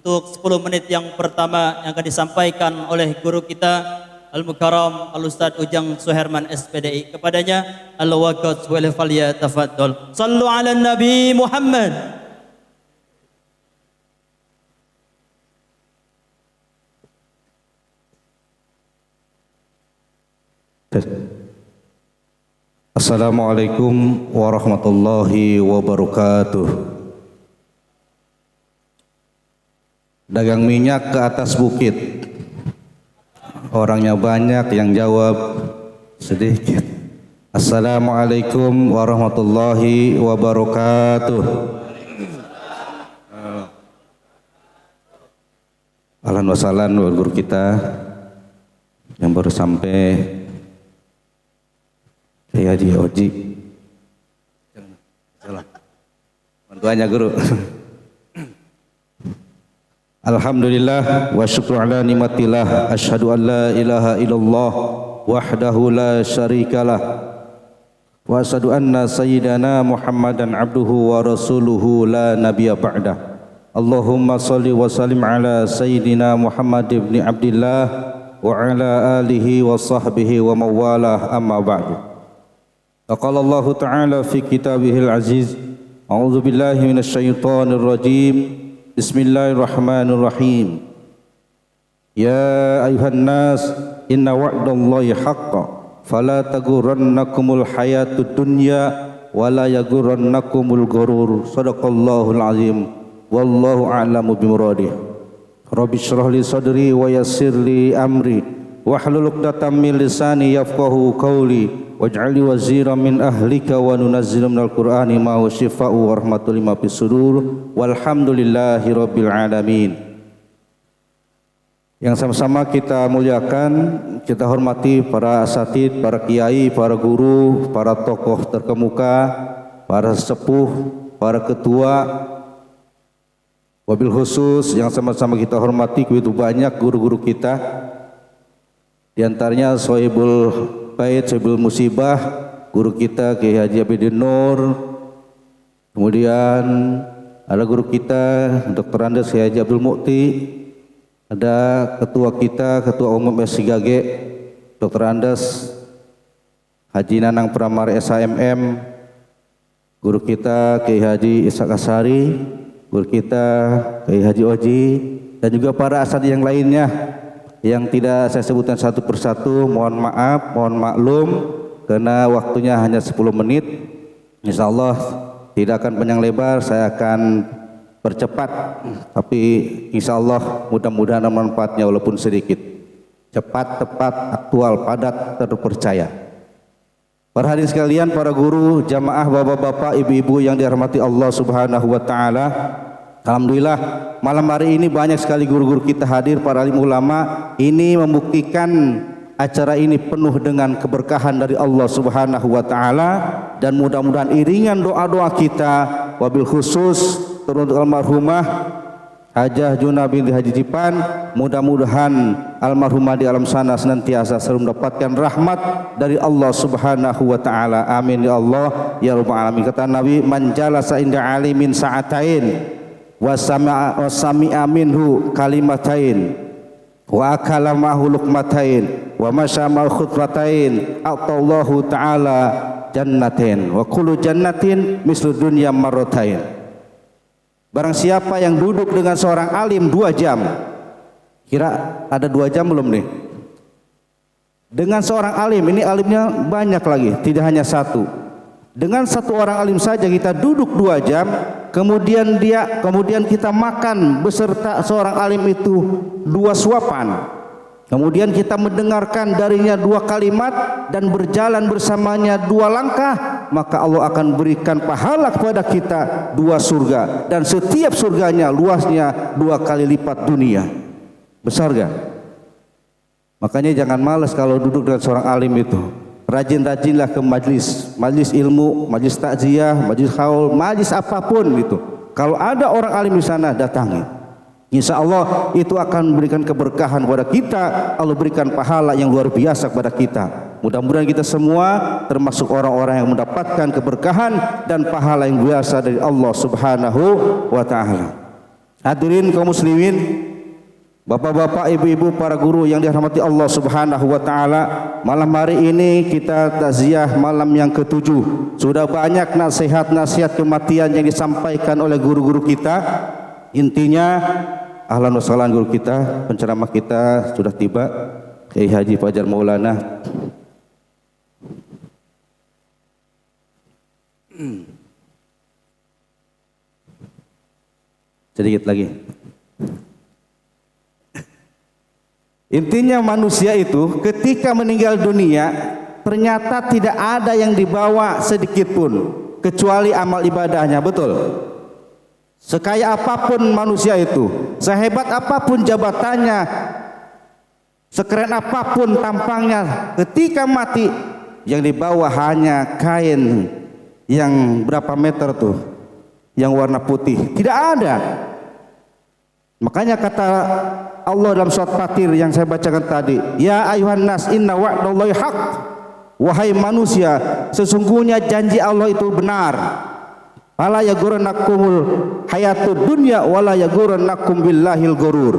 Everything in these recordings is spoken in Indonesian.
untuk 10 menit yang pertama yang akan disampaikan oleh guru kita Al-Mukarram Al-Ustaz Ujang Suherman SPDI. Kepadanya al-waqt wal falyatafaddal. Sallu ala Nabi Muhammad. Assalamualaikum warahmatullahi wabarakatuh. Dagang minyak ke atas bukit, orangnya banyak, yang jawab sedikit. Assalamualaikum warahmatullahi wabarakatuh. Ahlan wa sahlan buat guru kita yang baru sampai, Kiai Haji Oji. Bantuannya guru. Alhamdulillah wa syukru ala nikmatillah, asyhadu an la ilaha illallah wahdahu la syarikalah, wa asyhadu anna sayyidana Muhammadan abduhu wa rasuluhu la nabiyya ba'dah. Allahumma salli wa sallim ala sayyidina Muhammad ibn Abdillah wa ala alihi wa sahbihi wa mawalah, amma ba'du. Qala Allah Ta'ala fi kitabihil aziz, a'udzu billahi minasy syaithanir rajim. Bismillahirrahmanirrahim. Ya ayuhan nas, inna wa'dallahi haqqan, fala taghurrannakumul hayatud dunya wa la yaghurrannakumul ghurur. Shadaqallahul azim. Wallahu a'lamu bimuradih. Rabbi shrah li sadri wa yassir li amri wahlul 'uqdatam min lisani yafqahu qawli waj'alni waziran min ahlika wa nunazzilu minal qur'ani ma huwa shifaa'un wa rahmatul lima fis sudur walhamdulillahi rabbil alamin. Yang sama-sama kita muliakan, kita hormati para asatid, para kiai, para guru, para tokoh terkemuka, para sepuh, para ketua, wabil khusus yang sama-sama kita hormati begitu banyak guru-guru kita, di antaranya Sohibul Bait, Sohibul Musibah, guru kita Kiai Haji Abidin Nur, kemudian ada guru kita Dr. Andes Kiai Haji Abdul Mukti, ada ketua kita, ketua umum SIGAG Dr. Andes Haji Nanang Pramari SHMM, guru kita Kiai Haji Ishak Asari, guru kita Kiai Haji Oji, dan juga para asatidz yang lainnya yang tidak saya sebutkan satu persatu. Mohon maaf, mohon maklum karena waktunya hanya 10 menit. Insyaallah tidak akan panjang lebar, saya akan percepat, tapi insyaallah mudah-mudahan manfaatnya walaupun sedikit. Cepat, tepat, aktual, padat, terpercaya. Para hadirin sekalian, para guru, jamaah, bapak-bapak, ibu-ibu yang dirahmati Allah Subhanahu wa taala. Alhamdulillah malam hari ini banyak sekali guru-guru kita hadir, para alim ulama. Ini membuktikan acara ini penuh dengan keberkahan dari Allah Subhanahu wa taala, dan mudah-mudahan iringan doa-doa kita wabil khusus teruntuk almarhumah Hajah Juna binti Haji Jipan, mudah-mudahan almarhumah di alam sana senantiasa selalu mendapatkan rahmat dari Allah Subhanahu wa taala. Amin ya Allah ya rabbal alamin. Kata Nabi, man jalasa inda alimin sa'atain wa sami'a minhu kalimatain wa akala ma'hu luqmatain wa masya ma'hu khutbatain a'tallahu ta'ala jannatin wa kullu jannatin mislu dunya marratain. Barang siapa yang duduk dengan seorang alim 2 jam, kira ada 2 jam belum nih? Dengan seorang alim, ini alimnya banyak lagi, tidak hanya satu. Dengan satu orang alim saja kita duduk 2 jam, kemudian kita makan beserta seorang alim itu 2 suapan, kemudian kita mendengarkan darinya 2 kalimat dan berjalan bersamanya 2 langkah, maka Allah akan berikan pahala kepada kita 2 surga, dan setiap surganya luasnya 2 kali lipat dunia. Besar gak? Makanya jangan malas kalau duduk dengan seorang alim itu. Rajin-rajinlah ke majlis ilmu, majlis takziah, majlis haul, majlis apapun gitu. Kalau ada orang alim di sana, datangi. Insya Allah itu akan memberikan keberkahan kepada kita. Allah berikan pahala yang luar biasa kepada kita. Mudah-mudahan kita semua termasuk orang-orang yang mendapatkan keberkahan dan pahala yang biasa dari Allah Subhanahu wa taala. Hadirin kaum muslimin, bapak-bapak, ibu-ibu, para guru yang dirahmati Allah Subhanahu wa taala, malam hari ini kita takziah malam yang ketujuh. Sudah banyak nasihat-nasihat kematian yang disampaikan oleh guru-guru kita. Intinya, ahlan wa sahlan guru kita, penceramah kita sudah tiba, Kiai Haji Fajar Maulana. Sedikit lagi. Intinya manusia itu ketika meninggal dunia ternyata tidak ada yang dibawa sedikit pun kecuali amal ibadahnya, betul? Sekaya apapun manusia itu, sehebat apapun jabatannya, sekeren apapun tampangnya, ketika mati yang dibawa hanya kain yang berapa meter tuh, yang warna putih, tidak ada. Makanya kata Allah dalam surat Fatir yang saya bacakan tadi, ya ayuhan nas inna wa'dallahi haq, wahai manusia sesungguhnya janji Allah itu benar. Fala yaghurrannakumul hayatud dunya wala yaghurrannakum billahil ghurur.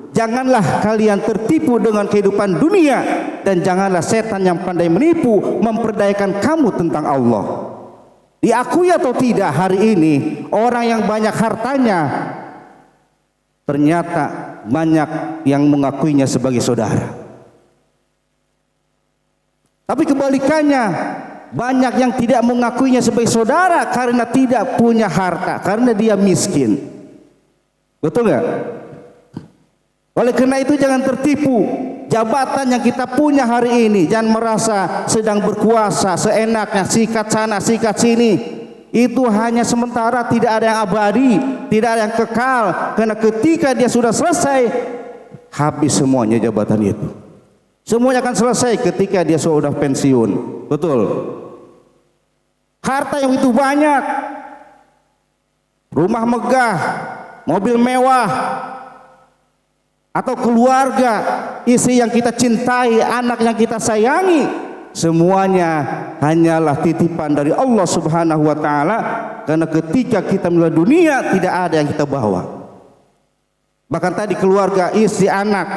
Janganlah kalian tertipu dengan kehidupan dunia, dan janganlah setan yang pandai menipu memperdayakan kamu tentang Allah. Diakui atau tidak, hari ini orang yang banyak hartanya ternyata banyak yang mengakuinya sebagai saudara. Tapi kebalikannya, banyak yang tidak mengakuinya sebagai saudara karena tidak punya harta, karena dia miskin. Betul nggak? Oleh karena itu jangan tertipu. Jabatan yang kita punya hari ini, jangan merasa sedang berkuasa seenaknya, sikat sana sikat sini. Itu hanya sementara, tidak ada yang abadi, tidak ada yang kekal. Karena ketika dia sudah selesai, habis semuanya jabatan itu. Semuanya akan selesai ketika dia sudah pensiun. Betul. Harta yang itu banyak, rumah megah, mobil mewah, atau keluarga, istri yang kita cintai, anak yang kita sayangi, semuanya hanyalah titipan dari Allah Subhanahu wa taala. Karena ketika kita meninggal dunia tidak ada yang kita bawa. Bahkan tadi keluarga, istri, anak,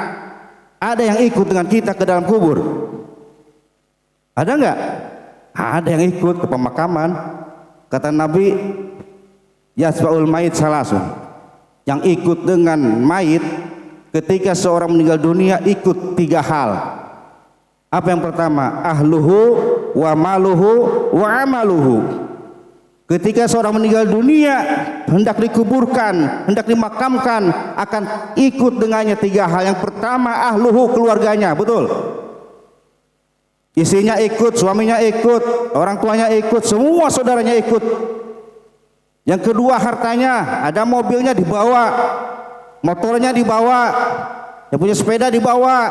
ada yang ikut dengan kita ke dalam kubur? Ada enggak? Ada yang ikut ke pemakaman. Kata Nabi, yasba'ul mayit salasun. Yang ikut dengan mayit ketika seorang meninggal dunia ikut 3 hal. Apa yang pertama? Ahluhu wa maluhu wa amaluhu. Ketika seorang meninggal dunia hendak dikuburkan, hendak dimakamkan, akan ikut dengannya 3 hal. Yang pertama ahluhu, keluarganya, betul? Istrinya ikut, suaminya ikut, orang tuanya ikut, semua saudaranya ikut. Yang kedua hartanya, ada mobilnya dibawa, motornya dibawa, yang punya sepeda dibawa.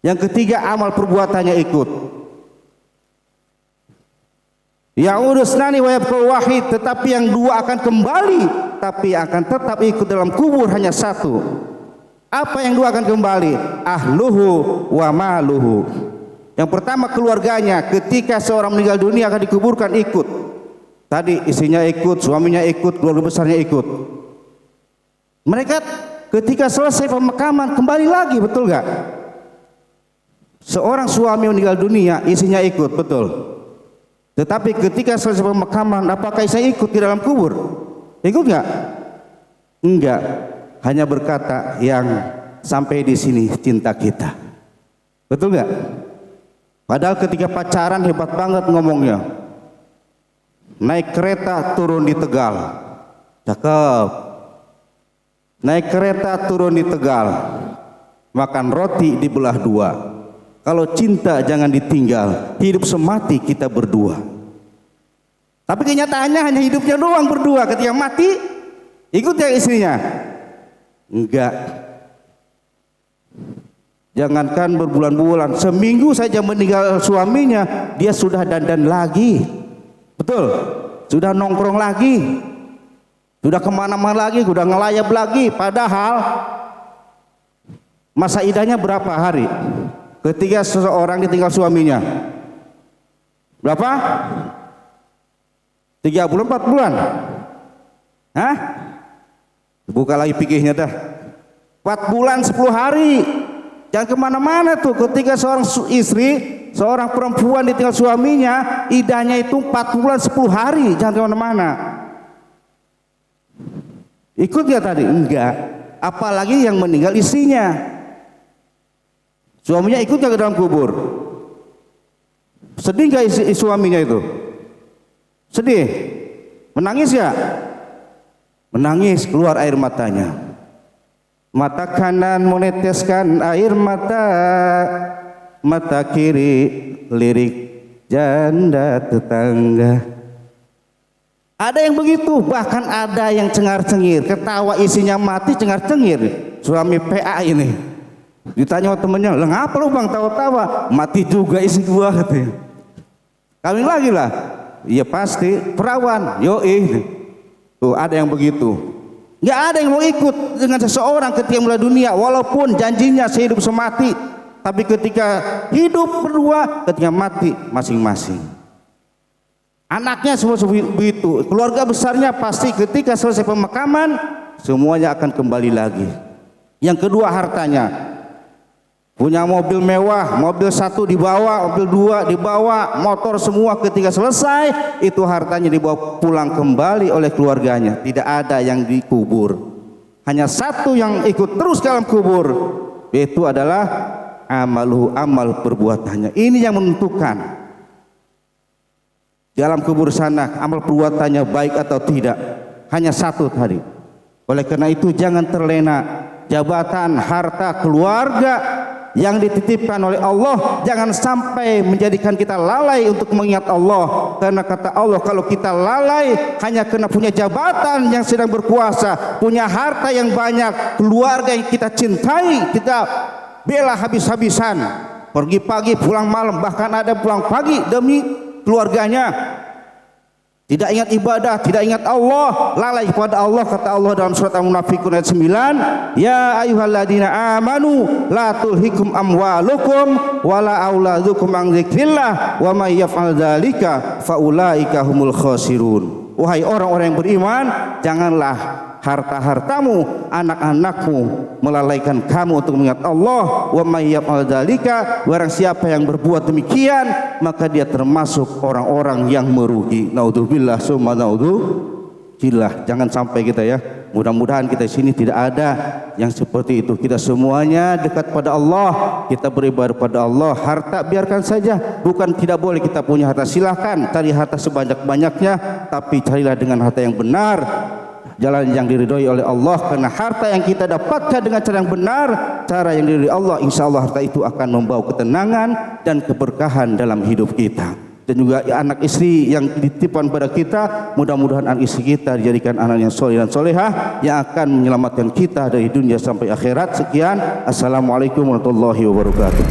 Yang ketiga amal perbuatannya ikut. Ya urusnani wa yabqul wahid, tetapi yang 2 akan kembali, tapi akan tetap ikut dalam kubur hanya 1. Apa yang 2 akan kembali? Ahluhu wa maluhu. Yang pertama keluarganya, ketika seorang meninggal dunia akan dikuburkan ikut. Tadi istrinya ikut, suaminya ikut, keluarga besarnya ikut. Mereka ketika selesai pemakaman kembali lagi, betul gak? Seorang suami meninggal dunia, istrinya ikut, betul. Tetapi ketika selesai pemakaman, apakah istrinya ikut di dalam kubur? Ikut gak? Enggak. Hanya berkata, yang sampai di sini cinta kita. Betul gak? Padahal ketika pacaran hebat banget ngomongnya. Naik kereta turun di Tegal. Cakep. Naik kereta turun di Tegal, makan roti dibelah 2. Kalau cinta jangan ditinggal, hidup semati kita berdua. Tapi kenyataannya hanya hidupnya doang berdua. Ketika mati, ikut ya istrinya? Enggak. Jangankan berbulan-bulan, seminggu saja meninggal suaminya, dia sudah dandan lagi. Betul? Sudah nongkrong lagi. Sudah kemana-mana lagi, sudah ngelayap lagi. Padahal masa idahnya berapa hari ketika seseorang ditinggal suaminya? Berapa? 3 bulan, 4 bulan? Hah? Buka lagi fikihnya dah. 4 bulan 10 hari. Jangan kemana-mana tuh. Ketika seorang istri, seorang perempuan ditinggal suaminya, idahnya itu 4 bulan 10 hari. Jangan kemana-mana. Ikut gak tadi? Enggak. Apalagi yang meninggal istrinya. Suaminya ikut gak ke dalam kubur? Sedih gak suaminya itu? Sedih? Menangis ya? Menangis, keluar air matanya. Mata kanan meneteskan air mata, mata kiri lirik janda tetangga. Ada yang begitu, bahkan ada yang cengar-cengir, ketawa isinya mati, cengar-cengir. Suami PA ini ditanya sama temennya, lah ngapa lu bang tawa-tawa? Mati juga isi gua katanya. Kawin lagi lah. Iya pasti perawan, yoi. Tuh ada yang begitu. Nggak ada yang mau ikut dengan seseorang ketika mulai dunia, walaupun janjinya sehidup semati, tapi ketika hidup berdua, ketika mati masing-masing. Anaknya semua begitu, keluarga besarnya pasti ketika selesai pemakaman semuanya akan kembali lagi. Yang kedua hartanya. Punya mobil mewah, mobil 1 dibawa, mobil 2 dibawa, motor semua, ketika selesai itu hartanya dibawa pulang kembali oleh keluarganya. Tidak ada yang dikubur. Hanya satu yang ikut terus ke dalam kubur, yaitu adalah amaluhu, amal perbuatannya. Ini yang menentukan di alam kubur sana amal perbuatannya baik atau tidak. Hanya satu tadi. Oleh karena itu jangan terlena jabatan, harta, keluarga yang dititipkan oleh Allah, jangan sampai menjadikan kita lalai untuk mengingat Allah. Karena kata Allah, kalau kita lalai hanya karena punya jabatan yang sedang berkuasa, punya harta yang banyak, keluarga yang kita cintai, kita bela habis-habisan, pergi pagi pulang malam, bahkan ada pulang pagi demi keluarganya, tidak ingat ibadah, tidak ingat Allah, lalai kepada Allah. Kata Allah dalam surat Al-Munafiqun ayat 9, ya ayyuhalladzina amanu la tulhikum amwalukum wala auladukum an dzikrillah wa may yaf'al dzalika faulaika humul khasirun. Wahai orang-orang yang beriman, janganlah harta-hartamu, anak-anakmu melalaikan kamu untuk mengingat Allah. Wa may yaf'al dzalika, barang siapa yang berbuat demikian maka dia termasuk orang-orang yang merugi. Naudzubillah summa naudzubillah. Jangan sampai kita ya. Mudah-mudahan kita di sini tidak ada yang seperti itu. Kita semuanya dekat pada Allah, kita beribadah pada Allah. Harta biarkan saja, bukan tidak boleh kita punya harta, silakan cari harta sebanyak-banyaknya, tapi carilah dengan harta yang benar, jalan yang diridhoi oleh Allah. Karena harta yang kita dapatkan dengan cara yang benar, cara yang diridhoi Allah, insya Allah harta itu akan membawa ketenangan dan keberkahan dalam hidup kita. Dan juga anak istri yang dititipkan pada kita, mudah-mudahan anak istri kita dijadikan anak yang soleh dan solehah yang akan menyelamatkan kita dari dunia sampai akhirat. Sekian, assalamualaikum warahmatullahi wabarakatuh.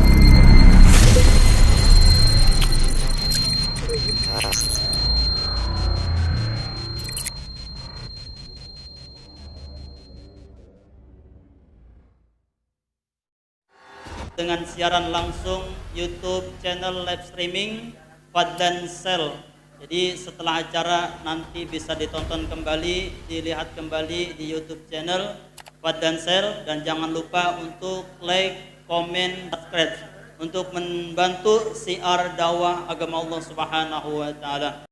Dengan siaran langsung YouTube channel live streaming Fadlan Sel. Jadi setelah acara nanti bisa ditonton kembali, dilihat kembali di YouTube channel Fadlan Sel, dan jangan lupa untuk like, komen, subscribe untuk membantu siar dakwah agama Allah Subhanahu wa taala.